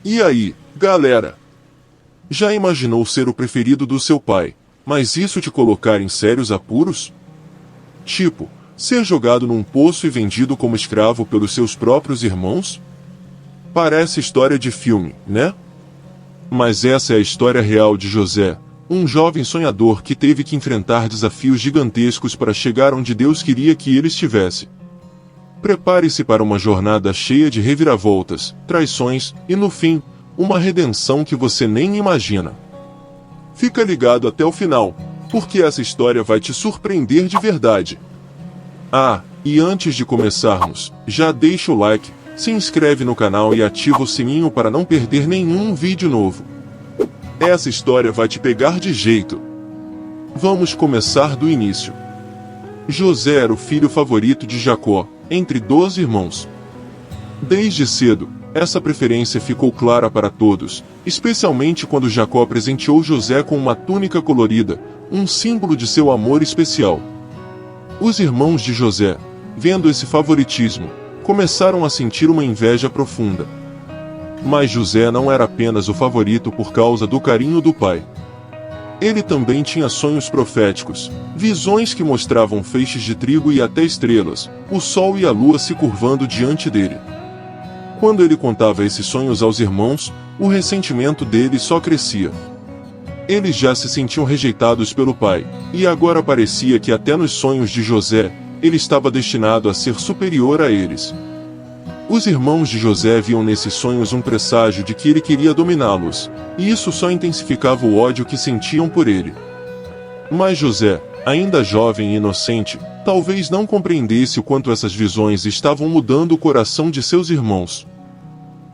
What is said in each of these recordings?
E aí, galera? Já imaginou ser o preferido do seu pai, mas isso te colocar em sérios apuros? Tipo, ser jogado num poço e vendido como escravo pelos seus próprios irmãos? Parece história de filme, né? Mas essa é a história real de José, um jovem sonhador que teve que enfrentar desafios gigantescos para chegar onde Deus queria que ele estivesse. Prepare-se para uma jornada cheia de reviravoltas, traições e, no fim, uma redenção que você nem imagina. Fica ligado até o final, porque essa história vai te surpreender de verdade. Ah, e antes de começarmos, já deixa o like, se inscreve no canal e ativa o sininho para não perder nenhum vídeo novo. Essa história vai te pegar de jeito. Vamos começar do início. José era o filho favorito de Jacó, entre 12 irmãos. Desde cedo, essa preferência ficou clara para todos, especialmente quando Jacó presenteou José com uma túnica colorida, um símbolo de seu amor especial. Os irmãos de José, vendo esse favoritismo, começaram a sentir uma inveja profunda. Mas José não era apenas o favorito por causa do carinho do pai. Ele também tinha sonhos proféticos, visões que mostravam feixes de trigo e até estrelas, o sol e a lua se curvando diante dele. Quando ele contava esses sonhos aos irmãos, o ressentimento deles só crescia. Eles já se sentiam rejeitados pelo pai, e agora parecia que até nos sonhos de José, ele estava destinado a ser superior a eles. Os irmãos de José viam nesses sonhos um presságio de que ele queria dominá-los, e isso só intensificava o ódio que sentiam por ele. Mas José, ainda jovem e inocente, talvez não compreendesse o quanto essas visões estavam mudando o coração de seus irmãos.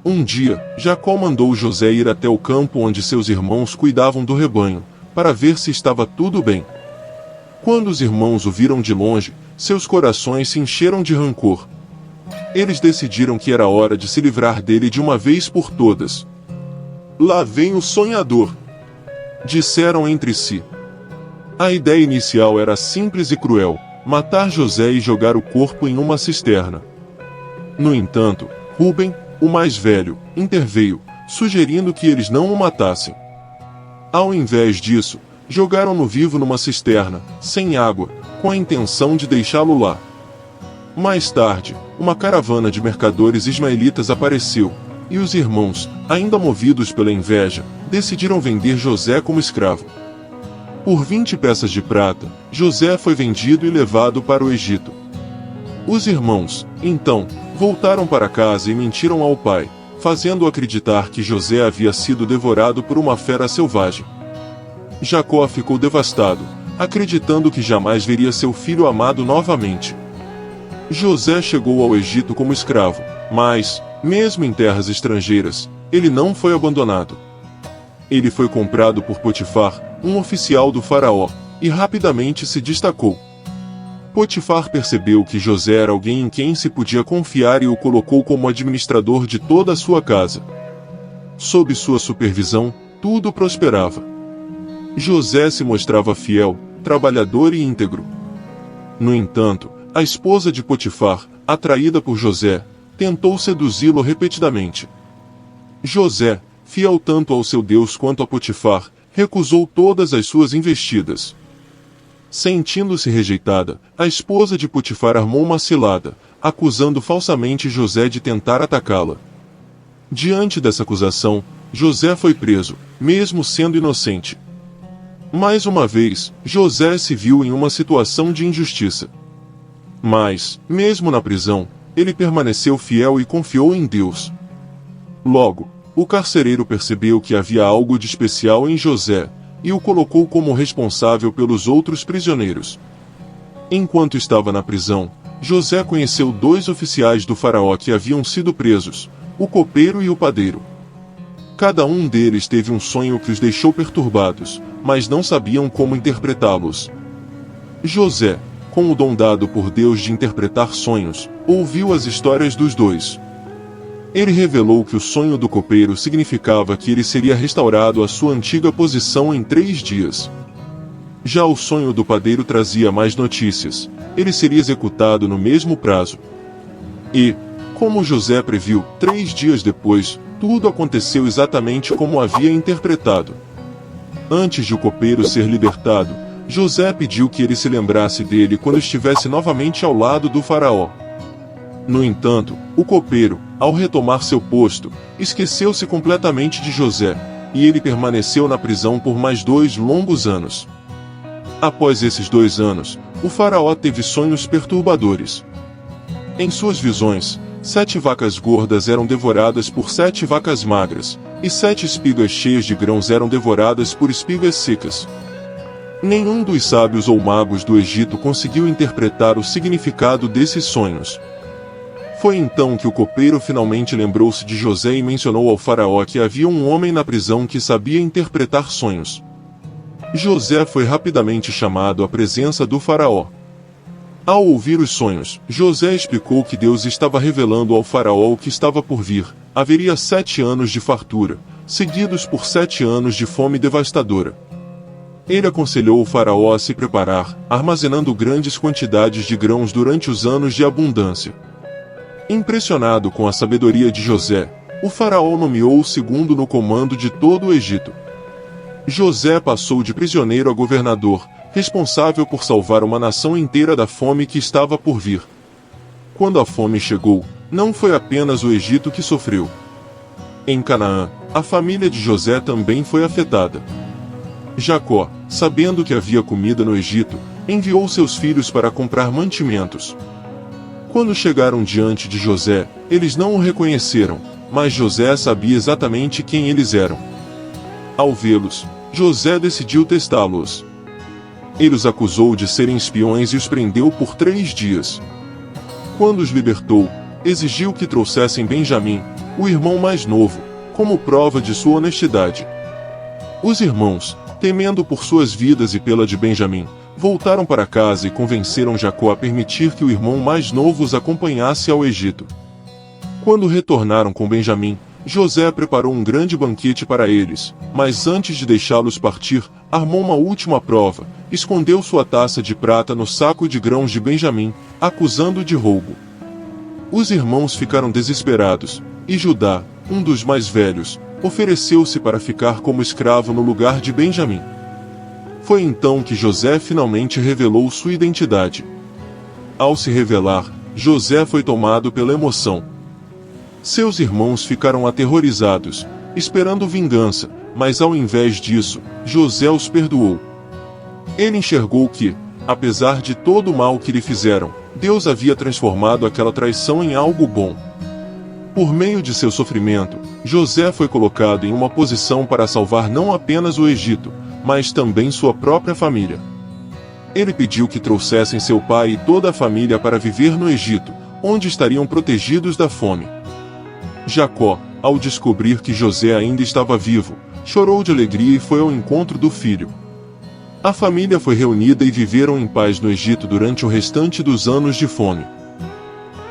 Um dia, Jacó mandou José ir até o campo onde seus irmãos cuidavam do rebanho, para ver se estava tudo bem. Quando os irmãos o viram de longe, seus corações se encheram de rancor. Eles decidiram que era hora de se livrar dele de uma vez por todas. Lá vem o sonhador, disseram entre si. A ideia inicial era simples e cruel: matar José e jogar o corpo em uma cisterna. No entanto, Rúben, o mais velho, interveio, sugerindo que eles não o matassem. Ao invés disso, jogaram-no vivo numa cisterna, sem água, com a intenção de deixá-lo lá. Mais tarde, uma caravana de mercadores ismaelitas apareceu, e os irmãos, ainda movidos pela inveja, decidiram vender José como escravo. Por 20 peças de prata, José foi vendido e levado para o Egito. Os irmãos, então, voltaram para casa e mentiram ao pai, fazendo-o acreditar que José havia sido devorado por uma fera selvagem. Jacó ficou devastado, acreditando que jamais veria seu filho amado novamente. José chegou ao Egito como escravo, mas, mesmo em terras estrangeiras, ele não foi abandonado. Ele foi comprado por Potifar, um oficial do faraó, e rapidamente se destacou. Potifar percebeu que José era alguém em quem se podia confiar e o colocou como administrador de toda a sua casa. Sob sua supervisão, tudo prosperava. José se mostrava fiel, trabalhador e íntegro. No entanto, a esposa de Potifar, atraída por José, tentou seduzi-lo repetidamente. José, fiel tanto ao seu Deus quanto a Potifar, recusou todas as suas investidas. Sentindo-se rejeitada, a esposa de Potifar armou uma cilada, acusando falsamente José de tentar atacá-la. Diante dessa acusação, José foi preso, mesmo sendo inocente. Mais uma vez, José se viu em uma situação de injustiça. Mas, mesmo na prisão, ele permaneceu fiel e confiou em Deus. Logo, o carcereiro percebeu que havia algo de especial em José, e o colocou como responsável pelos outros prisioneiros. Enquanto estava na prisão, José conheceu 2 oficiais do faraó que haviam sido presos, o copeiro e o padeiro. Cada um deles teve um sonho que os deixou perturbados, mas não sabiam como interpretá-los. José, com o dom dado por Deus de interpretar sonhos, ouviu as histórias dos 2. Ele revelou que o sonho do copeiro significava que ele seria restaurado à sua antiga posição em 3 dias. Já o sonho do padeiro trazia mais notícias: ele seria executado no mesmo prazo. E, Como José previu, 3 dias depois, tudo aconteceu exatamente como havia interpretado. Antes de o copeiro ser libertado, José pediu que ele se lembrasse dele quando estivesse novamente ao lado do faraó. No entanto, o copeiro, ao retomar seu posto, esqueceu-se completamente de José, e ele permaneceu na prisão por mais 2 longos anos. Após esses 2 anos, o faraó teve sonhos perturbadores. Em suas visões, 7 vacas gordas eram devoradas por 7 vacas magras, e 7 espigas cheias de grãos eram devoradas por espigas secas. Nenhum dos sábios ou magos do Egito conseguiu interpretar o significado desses sonhos. Foi então que o copeiro finalmente lembrou-se de José e mencionou ao faraó que havia um homem na prisão que sabia interpretar sonhos. José foi rapidamente chamado à presença do faraó. Ao ouvir os sonhos, José explicou que Deus estava revelando ao faraó o que estava por vir. Haveria 7 anos de fartura, seguidos por 7 anos de fome devastadora. Ele aconselhou o faraó a se preparar, armazenando grandes quantidades de grãos durante os anos de abundância. Impressionado com a sabedoria de José, o faraó nomeou o segundo no comando de todo o Egito. José passou de prisioneiro a governador, responsável por salvar uma nação inteira da fome que estava por vir. Quando a fome chegou, não foi apenas o Egito que sofreu. Em Canaã, a família de José também foi afetada. Jacó, sabendo que havia comida no Egito, enviou seus filhos para comprar mantimentos. Quando chegaram diante de José, eles não o reconheceram, mas José sabia exatamente quem eles eram. Ao vê-los, José decidiu testá-los. Ele os acusou de serem espiões e os prendeu por 3 dias. Quando os libertou, exigiu que trouxessem Benjamim, o irmão mais novo, como prova de sua honestidade. Os irmãos, temendo por suas vidas e pela de Benjamim, voltaram para casa e convenceram Jacó a permitir que o irmão mais novo os acompanhasse ao Egito. Quando retornaram com Benjamim, José preparou um grande banquete para eles, mas antes de deixá-los partir, armou uma última prova, escondeu sua taça de prata no saco de grãos de Benjamim, acusando-o de roubo. Os irmãos ficaram desesperados, e Judá, um dos mais velhos, ofereceu-se para ficar como escravo no lugar de Benjamim. Foi então que José finalmente revelou sua identidade. Ao se revelar, José foi tomado pela emoção. Seus irmãos ficaram aterrorizados, esperando vingança, mas ao invés disso, José os perdoou. Ele enxergou que, apesar de todo o mal que lhe fizeram, Deus havia transformado aquela traição em algo bom. Por meio de seu sofrimento, José foi colocado em uma posição para salvar não apenas o Egito, mas também sua própria família. Ele pediu que trouxessem seu pai e toda a família para viver no Egito, onde estariam protegidos da fome. Jacó, ao descobrir que José ainda estava vivo, chorou de alegria e foi ao encontro do filho. A família foi reunida e viveram em paz no Egito durante o restante dos anos de fome.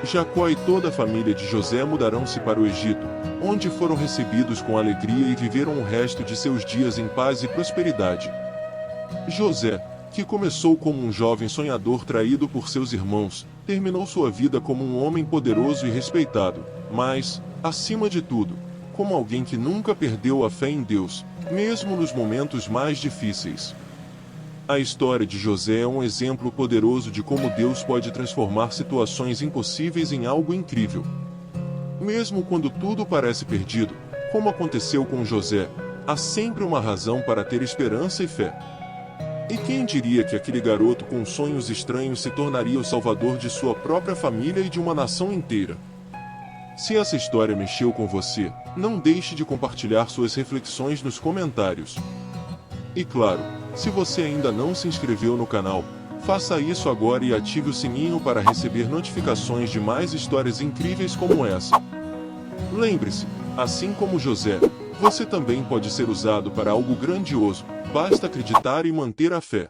Jacó e toda a família de José mudaram-se para o Egito, onde foram recebidos com alegria e viveram o resto de seus dias em paz e prosperidade. José, que começou como um jovem sonhador traído por seus irmãos, terminou sua vida como um homem poderoso e respeitado, mas, acima de tudo, como alguém que nunca perdeu a fé em Deus, mesmo nos momentos mais difíceis. A história de José é um exemplo poderoso de como Deus pode transformar situações impossíveis em algo incrível. Mesmo quando tudo parece perdido, como aconteceu com José, há sempre uma razão para ter esperança e fé. E quem diria que aquele garoto com sonhos estranhos se tornaria o salvador de sua própria família e de uma nação inteira? Se essa história mexeu com você, não deixe de compartilhar suas reflexões nos comentários. E claro, se você ainda não se inscreveu no canal, faça isso agora e ative o sininho para receber notificações de mais histórias incríveis como essa. Lembre-se, assim como José, você também pode ser usado para algo grandioso, basta acreditar e manter a fé.